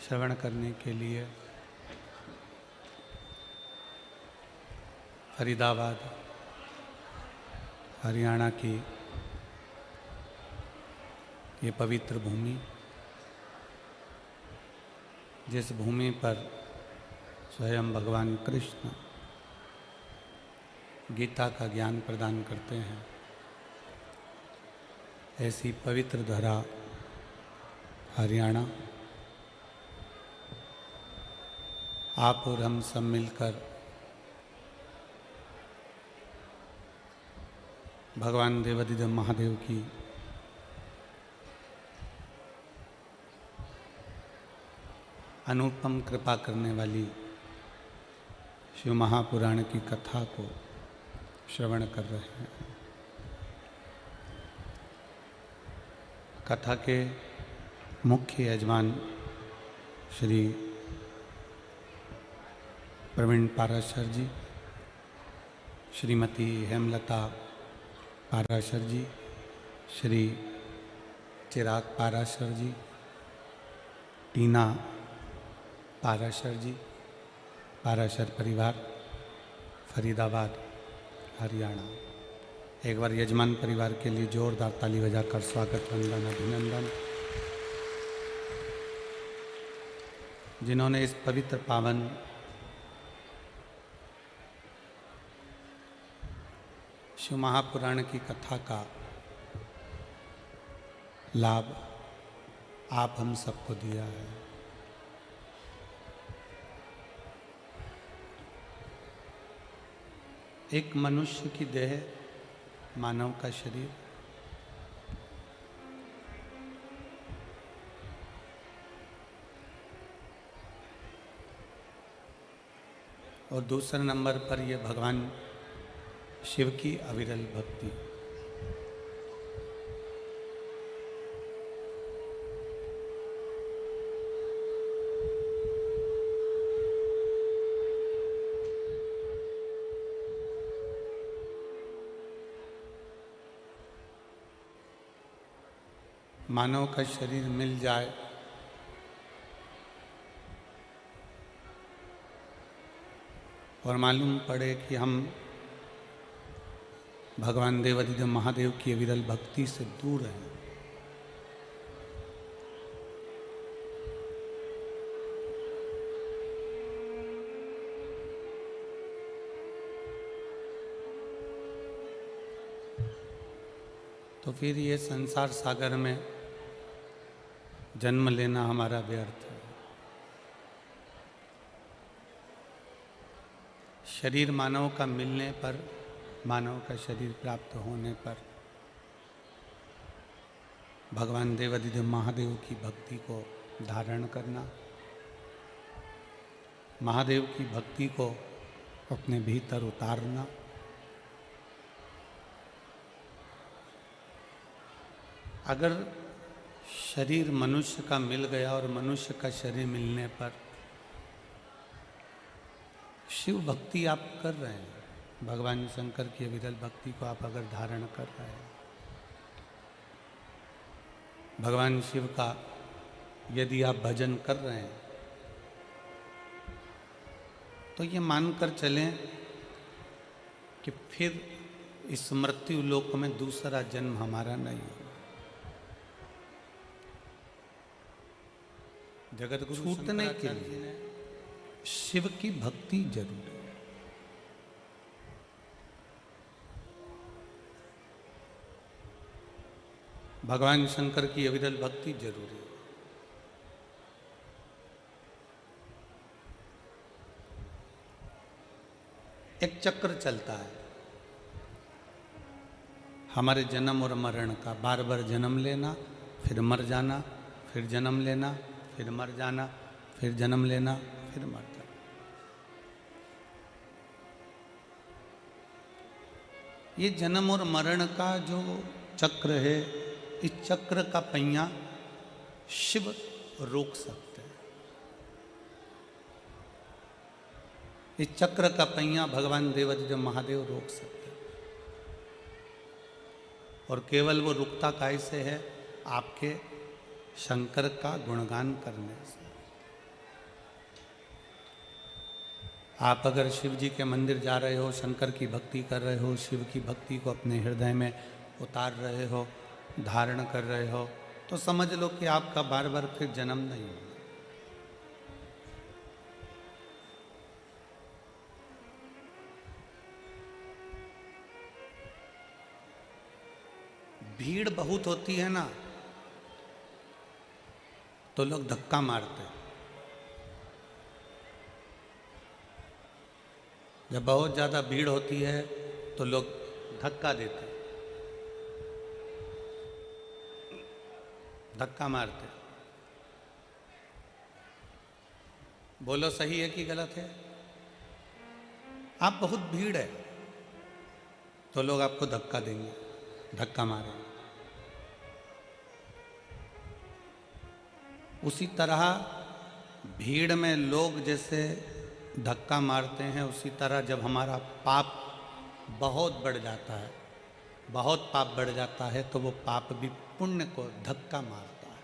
श्रवण करने के लिए फरीदाबाद हरियाणा की ये पवित्र भूमि, जिस भूमि पर स्वयं भगवान कृष्ण गीता का ज्ञान प्रदान करते हैं, ऐसी पवित्र धरा हरियाणा आप और हम सब मिलकर भगवान देवाधिदेव महादेव की अनुपम कृपा करने वाली शिव महापुराण की कथा को श्रवण कर रहे हैं। कथा के मुख्य यजमान श्री प्रवीण पाराशर जी, श्रीमती हेमलता पाराशर जी, श्री चिराग पाराशर जी, टीना पाराशर जी, पाराशर परिवार, फरीदाबाद हरियाणा। एक बार यजमान परिवार के लिए जोरदार ताली बजाकर स्वागत, वंदन, अभिनंदन। जिन्होंने इस पवित्र पावन शिव महापुराण की कथा का लाभ आप हम सबको दिया है। एक मनुष्य की देह, मानव का शरीर, और दूसरे नंबर पर यह भगवान शिव की अविरल भक्ति। मानव का शरीर मिल जाए और मालूम पड़े कि हम भगवान देवाधिदेव महादेव की अविरल भक्ति से दूर हैं, तो फिर ये संसार सागर में जन्म लेना हमारा व्यर्थ है। शरीर मानव का मिलने पर, मानव का शरीर प्राप्त होने पर भगवान देवाधिदेव महादेव की भक्ति को धारण करना, महादेव की भक्ति को अपने भीतर उतारना, अगर शरीर मनुष्य का मिल गया और मनुष्य का शरीर मिलने पर शिव भक्ति आप कर रहे हैं, भगवान शंकर की अविरल भक्ति को आप अगर धारण कर रहे हैं, भगवान शिव का यदि आप भजन कर रहे हैं, तो ये मानकर चलें कि फिर इस मृत्यु लोक में दूसरा जन्म हमारा नहीं होगा। जगत को छूटने के लिए शिव की भक्ति जरूरी है। भगवान शंकर की अविरल भक्ति जरूरी है। एक चक्र चलता है हमारे जन्म और मरण का, बार बार जन्म लेना, फिर मर जाना, फिर जन्म लेना, फिर मर जाना, फिर जन्म लेना, फिर मर जाना। ये जन्म और मरण का जो चक्र है, इस चक्र का पहिया शिव रोक सकते हैं। इस चक्र का पहिया भगवान देवाधिदेव महादेव रोक सकते हैं। और केवल वो रुकता कैसे है? आपके शंकर का गुणगान करने से। आप अगर शिव जी के मंदिर जा रहे हो, शंकर की भक्ति कर रहे हो, शिव की भक्ति को अपने हृदय में उतार रहे हो, धारण कर रहे हो, तो समझ लो कि आपका बार बार फिर जन्म नहीं होगा। भीड़ बहुत होती है ना, तो लोग धक्का मारते हैं। जब बहुत ज़्यादा भीड़ होती है तो लोग धक्का देते हैं, धक्का मारते हैं। बोलो सही है कि गलत है? आप बहुत भीड़ है तो लोग आपको धक्का देंगे, धक्का मारेंगे। उसी तरह भीड़ में लोग जैसे धक्का मारते हैं, उसी तरह जब हमारा पाप बहुत बढ़ जाता है, बहुत पाप बढ़ जाता है, तो वो पाप भी पुण्य को धक्का मारता है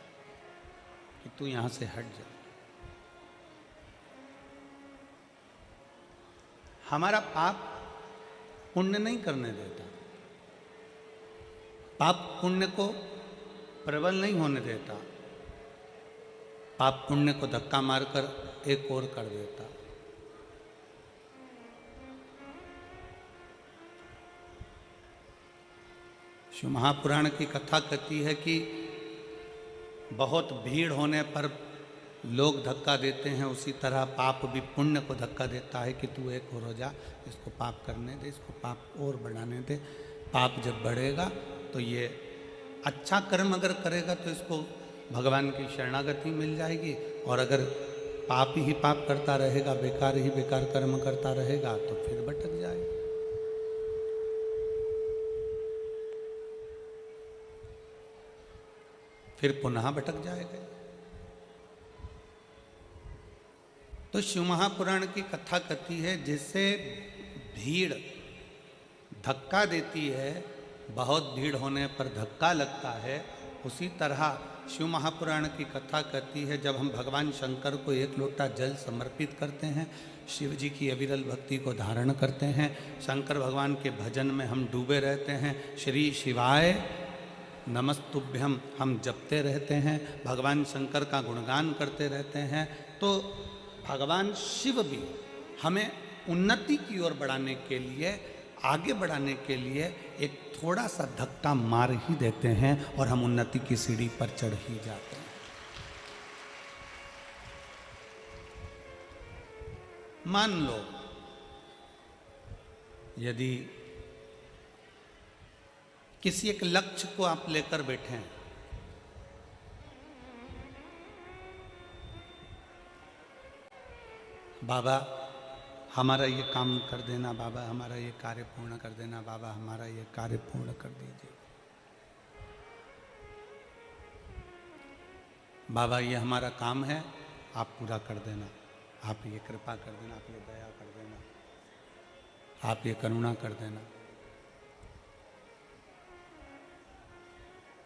कि तू यहाँ से हट जा। हमारा पाप पुण्य नहीं करने देता, पाप पुण्य को प्रबल नहीं होने देता, पाप पुण्य को धक्का मारकर एक और कर देता। शिव महापुराण की कथा कहती है कि बहुत भीड़ होने पर लोग धक्का देते हैं, उसी तरह पाप भी पुण्य को धक्का देता है कि तू एक और हो जा, इसको पाप करने दे, इसको पाप और बढ़ाने दे। पाप जब बढ़ेगा तो ये अच्छा कर्म अगर करेगा तो इसको भगवान की शरणागति मिल जाएगी, और अगर पाप ही पाप करता रहेगा, बेकार ही बेकार कर्म करता रहेगा, तो फिर भटक जाएगा। फिर पुनः भटक जाएगा। तो शिव महापुराण की कथा कहती है, जैसे भीड़ धक्का देती है, बहुत भीड़ होने पर धक्का लगता है, उसी तरह शिव महापुराण की कथा कहती है, जब हम भगवान शंकर को एक लोटा जल समर्पित करते हैं, शिव जी की अविरल भक्ति को धारण करते हैं, शंकर भगवान के भजन में हम डूबे रहते हैं, श्री शिवाय नमस्तुभ्यम हम जपते रहते हैं, भगवान शंकर का गुणगान करते रहते हैं, तो भगवान शिव भी हमें उन्नति की ओर बढ़ाने के लिए, आगे बढ़ाने के लिए एक थोड़ा सा धक्का मार ही देते हैं और हम उन्नति की सीढ़ी पर चढ़ ही जाते हैं। मान लो यदि किसी एक लक्ष्य को आप लेकर बैठे हैं, बाबा हमारा ये काम कर देना, बाबा हमारा ये कार्य पूर्ण कर देना, बाबा हमारा ये कार्य पूर्ण कर दीजिए, बाबा ये हमारा काम है, आप पूरा कर देना, आप ये कृपा कर देना, आप ये दया कर देना, आप ये करुणा कर देना।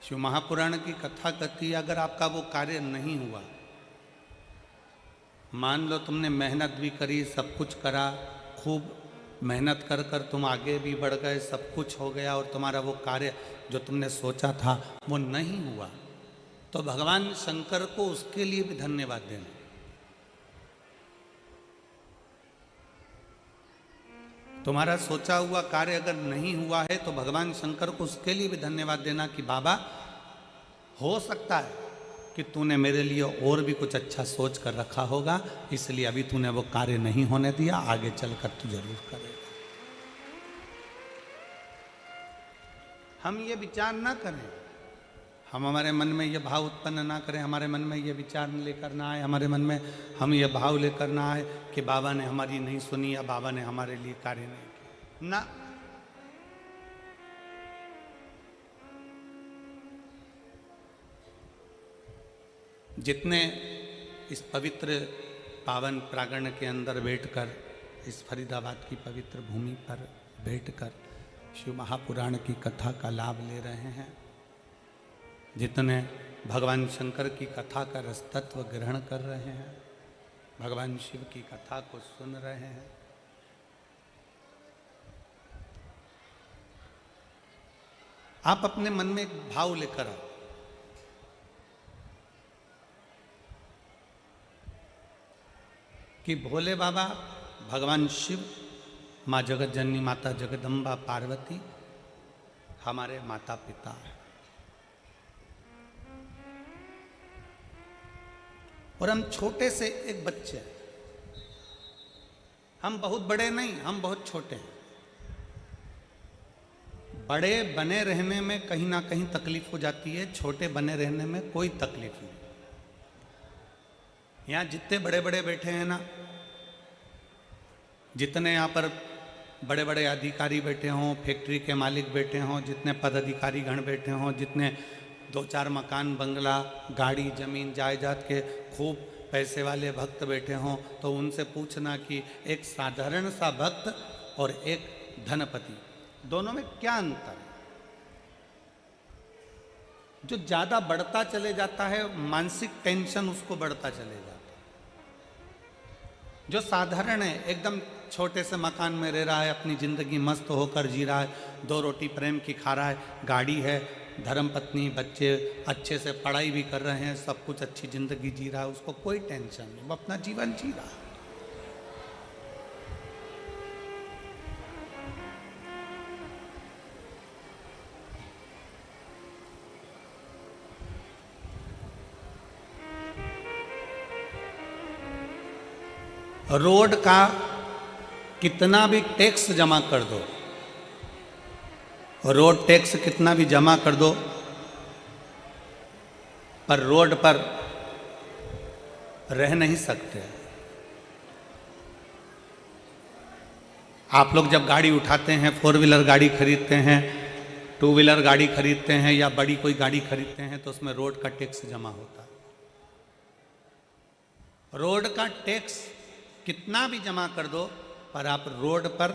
शिव महापुराण की कथा कहती है, अगर आपका वो कार्य नहीं हुआ, मान लो तुमने मेहनत भी करी, सब कुछ करा, खूब मेहनत कर कर तुम आगे भी बढ़ गए, सब कुछ हो गया, और तुम्हारा वो कार्य जो तुमने सोचा था वो नहीं हुआ, तो भगवान शंकर को उसके लिए भी धन्यवाद देना। तुम्हारा सोचा हुआ कार्य अगर नहीं हुआ है तो भगवान शंकर को उसके लिए भी धन्यवाद देना कि बाबा हो सकता है कि तूने मेरे लिए और भी कुछ अच्छा सोच कर रखा होगा, इसलिए अभी तूने वो कार्य नहीं होने दिया, आगे चलकर तू जरूर करेगा। हम ये विचार ना करें, हम हमारे मन में ये भाव उत्पन्न ना करें, हमारे मन में ये विचार लेकर ना आए, हमारे मन में हम ये भाव लेकर ना आए कि बाबा ने हमारी नहीं सुनी या बाबा ने हमारे लिए कार्य नहीं किया। ना, जितने इस पवित्र पावन प्रांगण के अंदर बैठकर, इस फरीदाबाद की पवित्र भूमि पर बैठकर शिव महापुराण की कथा का लाभ ले रहे हैं, जितने भगवान शंकर की कथा का रसतत्व ग्रहण कर रहे हैं, भगवान शिव की कथा को सुन रहे हैं, आप अपने मन में एक भाव लेकर आओ कि भोले बाबा, भगवान शिव, माँ जगत जननी माता जगदम्बा पार्वती हमारे माता पिता हैं और हम छोटे से एक बच्चे हैं। हम बहुत बड़े नहीं, हम बहुत छोटे हैं। बड़े बने रहने में कहीं ना कहीं तकलीफ हो जाती है, छोटे बने रहने में कोई तकलीफ नहीं। यहाँ जितने बड़े बड़े बैठे हैं ना, जितने यहाँ पर बड़े बड़े अधिकारी बैठे हों, फैक्ट्री के मालिक बैठे हों, जितने पदाधिकारी गण बैठे हों, जितने 2-4 मकान, बंगला, गाड़ी, जमीन, जायदाद के खूब पैसे वाले भक्त बैठे हों, तो उनसे पूछना कि एक साधारण सा भक्त और एक धनपति, दोनों में क्या अंतर है? जो ज्यादा बढ़ता चले जाता है, मानसिक टेंशन उसको बढ़ता चले जाता है। जो साधारण है, एकदम छोटे से मकान में रह रहा है, अपनी जिंदगी मस्त होकर जी रहा है, 2 रोटी प्रेम की खा रहा है, गाड़ी है, धर्म पत्नी, बच्चे अच्छे से पढ़ाई भी कर रहे हैं, सब कुछ अच्छी जिंदगी जी रहा है, उसको कोई टेंशन नहीं, वो अपना जीवन जी रहा है। रोड का कितना भी टैक्स जमा कर दो, रोड टैक्स कितना भी जमा कर दो, पर रोड पर रह नहीं सकते। आप लोग जब गाड़ी उठाते हैं, 4 व्हीलर गाड़ी खरीदते हैं, 2 व्हीलर गाड़ी खरीदते हैं या बड़ी कोई गाड़ी खरीदते हैं, तो उसमें रोड का टैक्स जमा होता है। रोड का टैक्स कितना भी जमा कर दो, पर आप रोड पर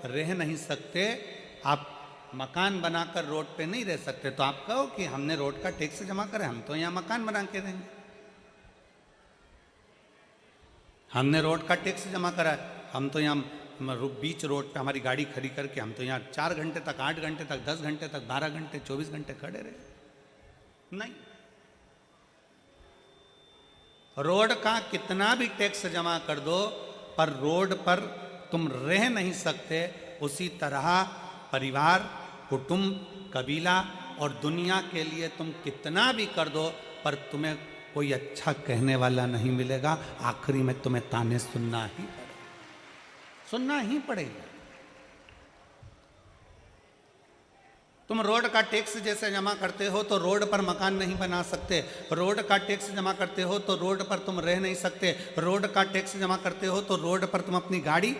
रह नहीं सकते। आप मकान बनाकर रोड पे नहीं रह सकते। तो आप कहो कि हमने रोड का टैक्स जमा करा, हम तो यहाँ मकान बना के रहेंगे। हमने रोड का टैक्स जमा करा है, हम तो यहाँ बीच रोड पे हमारी गाड़ी खड़ी करके हम तो यहाँ 4 घंटे तक, 8 घंटे तक, 10 घंटे तक, 12 घंटे, 24 घंटे खड़े रहे। नहीं, रोड का कितना भी टैक्स जमा कर दो, पर रोड पर तुम रह नहीं सकते। उसी तरह परिवार, कुटुंब, कबीला और दुनिया के लिए तुम कितना भी कर दो, पर तुम्हें कोई अच्छा कहने वाला नहीं मिलेगा। आखिरी में तुम्हें ताने सुनना ही पड़ेगा। तुम रोड का टैक्स जैसे जमा करते हो तो रोड पर मकान नहीं बना सकते। रोड का टैक्स जमा करते हो तो रोड पर तुम रह नहीं सकते। रोड का टैक्स जमा करते हो तो रोड पर तुम अपनी गाड़ी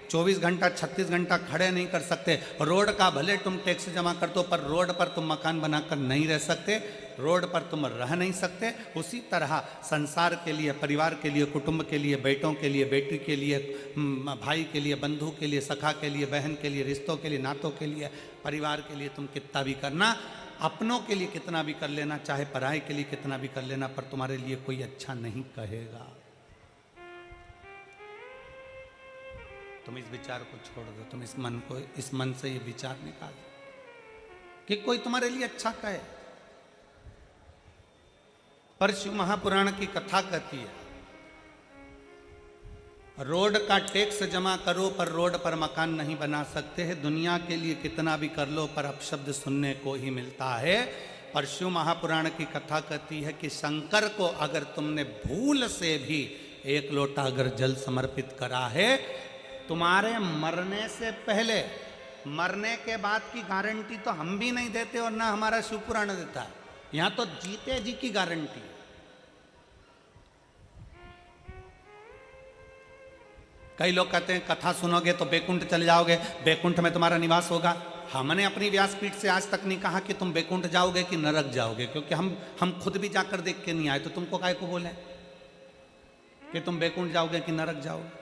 24 घंटा 36 घंटा खड़े नहीं कर सकते। रोड का भले तुम टैक्स जमा कर दो, पर रोड पर तुम मकान बनाकर नहीं रह सकते, रोड पर तुम रह नहीं सकते। उसी तरह संसार के लिए, परिवार के लिए, कुटुंब के लिए, बेटों के लिए, बेटी के लिए, भाई के लिए, बंधु के लिए, सखा के लिए, बहन के लिए, रिश्तों के लिए, नातों के लिए, परिवार के लिए तुम कितना भी करना, अपनों के लिए कितना भी कर लेना, चाहे पराये के लिए कितना भी कर लेना, पर तुम्हारे लिए कोई अच्छा नहीं कहेगा। तुम इस विचार को छोड़ दो, तुम इस मन से ये विचार निकाल दो कि कोई तुम्हारे लिए अच्छा कहे। पर शिव महापुराण की कथा कहती है, रोड का टैक्स जमा करो पर रोड पर मकान नहीं बना सकते हैं। दुनिया के लिए कितना भी कर लो, पर अपशब्द सुनने को ही मिलता है। पर शिव महापुराण की कथा कहती है कि शंकर को अगर तुमने भूल से भी 1 लोटा अगर जल समर्पित करा है, तुम्हारे मरने से पहले, मरने के बाद की गारंटी तो हम भी नहीं देते और ना हमारा शिव पुराण देता है। यहां तो जीते जी की गारंटी है। कई लोग कहते हैं कथा सुनोगे तो बैकुंठ चले जाओगे, बैकुंठ में तुम्हारा निवास होगा। हमने अपनी व्यासपीठ से आज तक नहीं कहा कि तुम बैकुंठ जाओगे कि नरक जाओगे, क्योंकि हम खुद भी जाकर देख के नहीं आए, तो तुमको काहे को बोले कि तुम बैकुंठ जाओगे कि नरक जाओगे।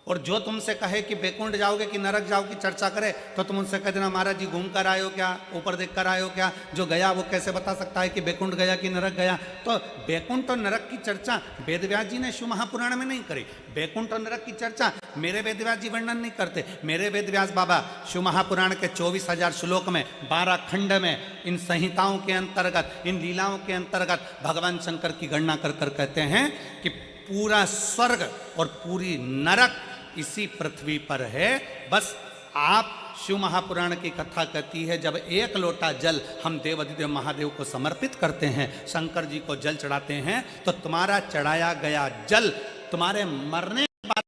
और जो तुमसे कहे कि बैकुंठ जाओगे कि नरक जाओगे की चर्चा करे, तो तुम उनसे कह देना महाराज जी घूम कर आए हो क्या, ऊपर देख कर आए हो क्या। जो गया वो कैसे बता सकता है कि बैकुंठ गया कि नरक गया। तो बैकुंठ और नरक की चर्चा वेदव्यास जी ने शिव महापुराण में नहीं करी। बैकुंठ और नरक की चर्चा मेरे वेदव्यास जी वर्णन नहीं करते। मेरे वेदव्यास बाबा शिव महापुराण के 24,000 श्लोक में 12 खंड में इन संहिताओं के अंतर्गत, इन लीलाओं के अंतर्गत भगवान शंकर की गणना कर कर कहते हैं कि पूरा स्वर्ग और पूरी नरक इसी पृथ्वी पर है। बस आप शिव महापुराण की कथा कहती है, जब एक लोटा जल हम देवाधिदेव महादेव को समर्पित करते हैं, शंकर जी को जल चढ़ाते हैं, तो तुम्हारा चढ़ाया गया जल तुम्हारे मरने के बाद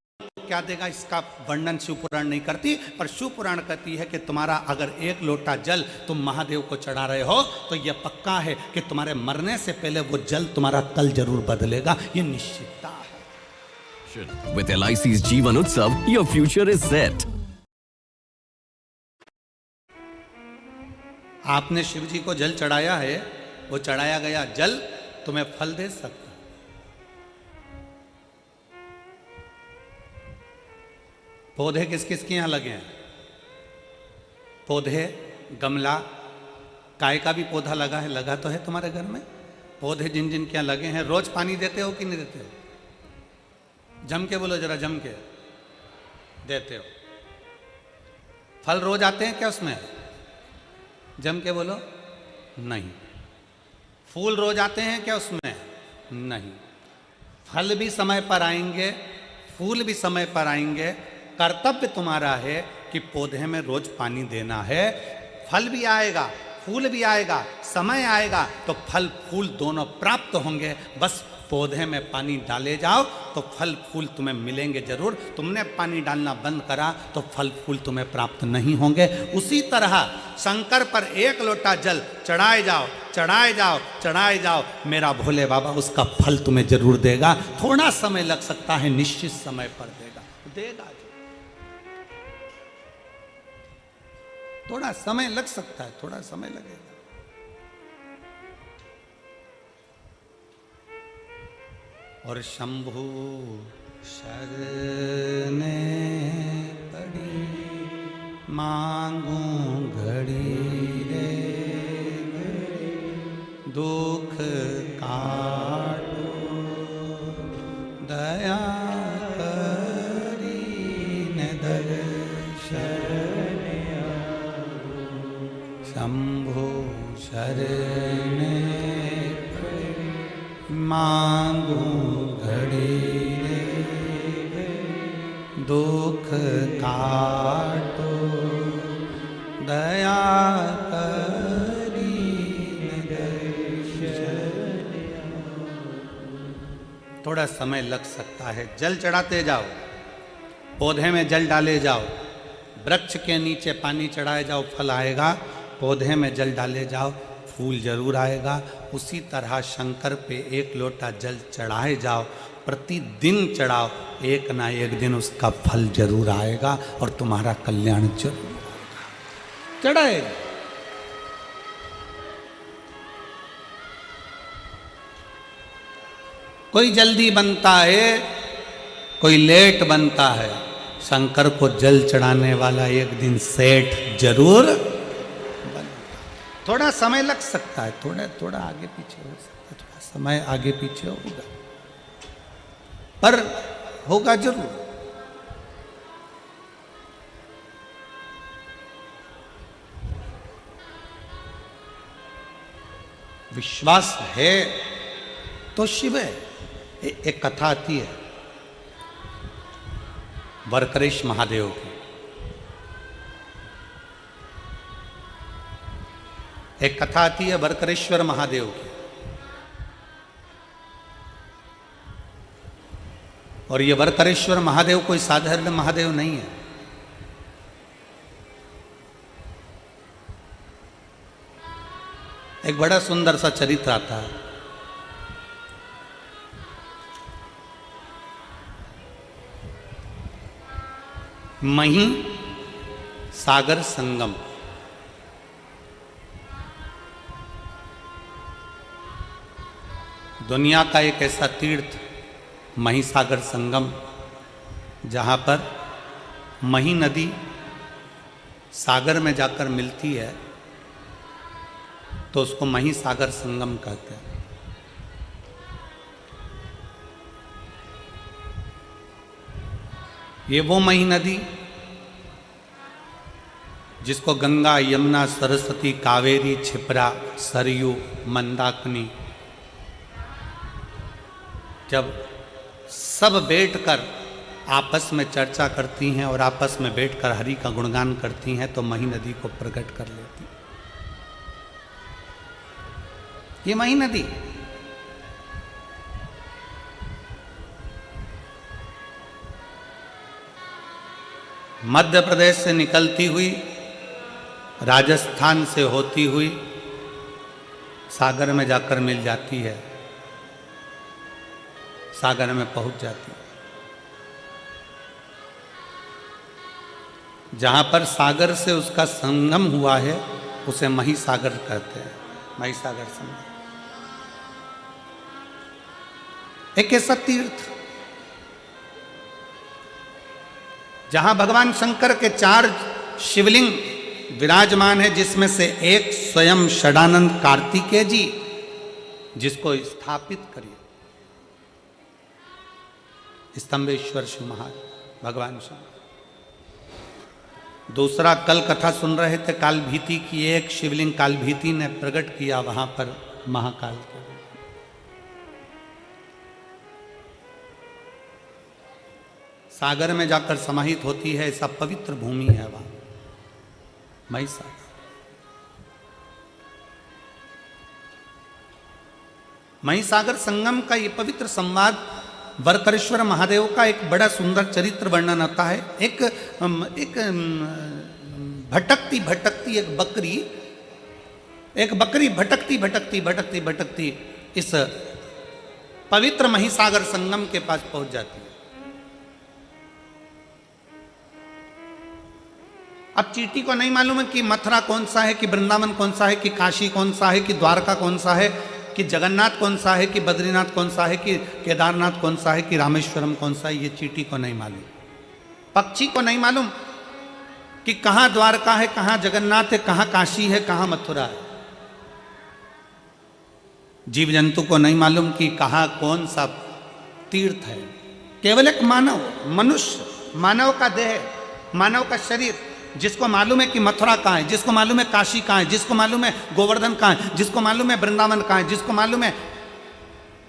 क्या देगा, इसका वर्णन शिव पुराण नहीं करती। पर शिव पुराण कहती है कि तुम्हारा अगर एक लोटा जल तुम महादेव को चढ़ा रहे हो, तो यह पक्का है कि तुम्हारे मरने से पहले वो जल तुम्हारा कल जरूर बदलेगा। ये निश्चितता है। With LIC's Jeevan Utsav, your future is set. आपने शिव जी को जल चढ़ाया है, वो चढ़ाया गया जल तुम्हें फल दे सकता है। पौधे किस किस के यहां लगे हैं? पौधे, गमला, काय का भी पौधा लगा है, लगा तो है तुम्हारे घर में। पौधे जिन जिन के यहां लगे हैं, रोज पानी देते हो कि नहीं देते हो? जम के बोलो जरा, जम के देते हो। फल रोज आते हैं क्या उसमें? जम के बोलो, नहीं। फूल रोज आते हैं क्या उसमें? नहीं। फल भी समय पर आएंगे, फूल भी समय पर आएंगे। कर्तव्य तुम्हारा है कि पौधे में रोज पानी देना है। फल भी आएगा, फूल भी आएगा, समय आएगा तो फल फूल दोनों प्राप्त होंगे। बस पौधे में पानी डाले जाओ तो फल फूल तुम्हें मिलेंगे जरूर। तुमने पानी डालना बंद करा तो फल फूल तुम्हें प्राप्त नहीं होंगे। उसी तरह शंकर पर एक लोटा जल चढ़ाए जाओ, चढ़ाए जाओ, चढ़ाए जाओ, मेरा भोले बाबा उसका फल तुम्हें जरूर देगा। थोड़ा समय लग सकता है, निश्चित समय पर देगा, देगा। थोड़ा समय लग सकता है, थोड़ा समय लगेगा। और शंभु शरने पड़ी मांगू घड़ी रे घड़ी, दुख काटो दया करी न दर्शन शंभु शरने मांगू घड़ी रे दुख काटो दया करी थोड़ा समय लग सकता है। जल चढ़ाते जाओ, पौधे में जल डाले जाओ, वृक्ष के नीचे पानी चढ़ाए जाओ, फल आएगा। पौधे में जल डाले जाओ, फूल जरूर आएगा। उसी तरह शंकर पे एक लोटा जल चढ़ाए जाओ, प्रतिदिन चढ़ाओ, एक ना एक दिन उसका फल जरूर आएगा और तुम्हारा कल्याण जरूर होगा। चढ़ाए कोई जल्दी बनता है, कोई लेट बनता है। शंकर को जल चढ़ाने वाला एक दिन सेठ जरूर बनता। थोड़ा समय लग सकता है, थोड़ा थोड़ा आगे पीछे हो सकता है, थोड़ा समय आगे पीछे होगा, पर होगा जरूर। विश्वास है तो शिव है। एक कथा आती है वरकरेश महादेव की। एक कथा आती है वरकरेश्वर महादेव की। और ये वरकरेश्वर महादेव कोई साधारण महादेव नहीं है। एक बड़ा सुंदर सा चरित्र आता है। मही सागर संगम। दुनिया का एक ऐसा तीर्थ मही सागर संगम जहाँ पर मही नदी सागर में जाकर मिलती है तो उसको मही सागर संगम कहते हैं। ये वो मही नदी जिसको गंगा, यमुना, सरस्वती, कावेरी, छिपरा, सरयू, मंदाकिनी जब सब बैठकर आपस में चर्चा करती हैं और आपस में बैठकर हरि का गुणगान करती हैं तो मही नदी को प्रकट कर लेती। ये मही नदी मध्य प्रदेश से निकलती हुई, राजस्थान से होती हुई सागर में जाकर मिल जाती है, सागर में पहुंच जाती है। जहां पर सागर से उसका संगम हुआ है उसे मही सागर कहते हैं, मही सागर संगम। एक ऐसा तीर्थ जहां भगवान शंकर के 4 शिवलिंग विराजमान है, जिसमें से एक स्वयं षडानंद कार्तिकेय जी, जिसको स्थापित करिए स्तंभेश्वर शिव महाराज भगवान शंकर। दूसरा कल कथा सुन रहे थे काल भीति की, एक शिवलिंग काल भीति ने प्रकट किया वहां पर महाकाल के। सागर में जाकर समाहित होती है, ऐसा पवित्र भूमि है वहां मही सागर। मही सागर संगम का ये पवित्र संवाद वरकरेश्वर महादेव का एक बड़ा सुंदर चरित्र वर्णन आता है। एक भटकती भटकती एक बकरी भटकती इस पवित्र मही सागर संगम के पास पहुंच जाती है। अब चींटी को नहीं मालूम है कि मथुरा कौन सा है, कि वृंदावन कौन सा है, कि काशी कौन सा है, कि द्वारका कौन सा है, कि जगन्नाथ कौन सा है, कि बद्रीनाथ कौन सा है, कि केदारनाथ कौन सा है, कि रामेश्वरम कौन सा है। ये चींटी को नहीं मालूम, पक्षी को नहीं मालूम कि कहाँ द्वारका है, कहाँ जगन्नाथ है, कहाँ काशी है, कहाँ मथुरा है। जीव जंतु को नहीं मालूम कि कहाँ कौन सा तीर्थ है। केवल एक मानव, मनुष्य, मानव का देह, मानव का शरीर, जिसको मालूम है कि मथुरा कहाँ है, जिसको मालूम है काशी कहाँ है, जिसको मालूम है गोवर्धन कहाँ है, जिसको मालूम है वृंदावन कहाँ है, जिसको मालूम है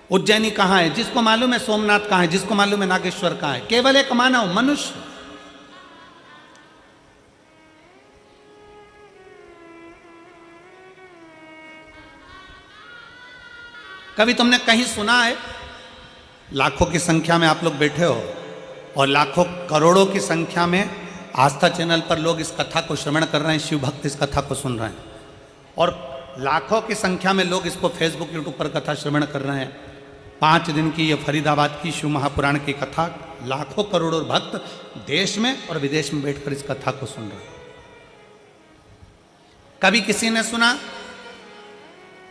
उज्जैनी कहाँ है, जिसको मालूम है सोमनाथ कहाँ है, जिसको मालूम है नागेश्वर कहाँ है। केवल एक मानव, मनुष्य। कभी तुमने कहीं सुना है, लाखों की संख्या में आप लोग बैठे हो और लाखों करोड़ों की संख्या में आस्था चैनल पर लोग इस कथा को श्रवण कर रहे हैं, शिव भक्त इस कथा को सुन रहे हैं, और लाखों की संख्या में लोग इसको फेसबुक यूट्यूब पर कथा श्रवण कर रहे हैं। 5 दिन की ये फरीदाबाद की शिव महापुराण की कथा, लाखों करोड़ों भक्त देश में और विदेश में बैठकर इस कथा को सुन रहे हैं। कभी किसी ने सुना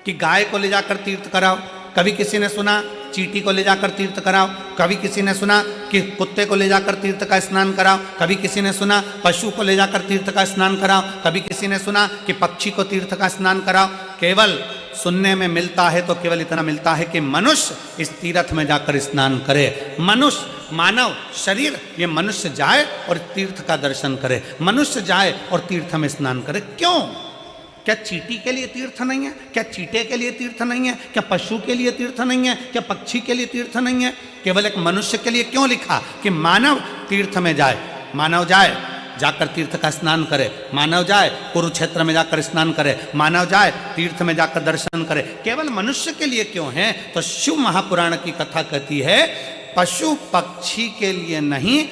कि गाय को ले जाकर तीर्थ कराओ, कभी किसी ने सुना चींटी को ले जाकर तीर्थ कराओ, कभी किसी ने सुना कि कुत्ते को ले जाकर तीर्थ का स्नान कराओ, कभी किसी ने सुना पशु को ले जाकर तीर्थ का स्नान कराओ, कभी किसी ने सुना कि पक्षी को तीर्थ का स्नान कराओ। केवल सुनने में मिलता है तो केवल इतना मिलता है कि मनुष्य इस तीर्थ में जाकर स्नान करे। मनुष्य, मानव शरीर, ये मनुष्य जाए और तीर्थ का दर्शन करे, मनुष्य जाए और तीर्थ में स्नान करे। क्यों? क्या चींटी के लिए तीर्थ नहीं है? क्या चींटे के लिए तीर्थ नहीं है? क्या पशु के लिए तीर्थ नहीं है? क्या पक्षी के लिए तीर्थ नहीं है? केवल एक मनुष्य के लिए क्यों लिखा कि मानव तीर्थ में जाए, मानव जाए जाकर तीर्थ का स्नान करे, मानव जाए कुरुक्षेत्र में जाकर स्नान करे, मानव जाए तीर्थ में जाकर दर्शन करे। केवल मनुष्य के लिए क्यों है? तो शिव महापुराण की कथा कहती है पशु पक्षी के लिए नहीं,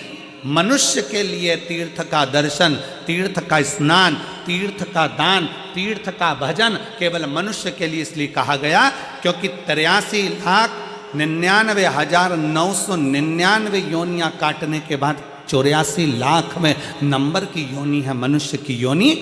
मनुष्य के लिए तीर्थ का दर्शन, तीर्थ का स्नान, तीर्थ का दान, तीर्थ का भजन केवल मनुष्य के लिए इसलिए कहा गया क्योंकि 83,99,999 योनियां काटने के बाद 84 लाख में नंबर की योनि है मनुष्य की योनि।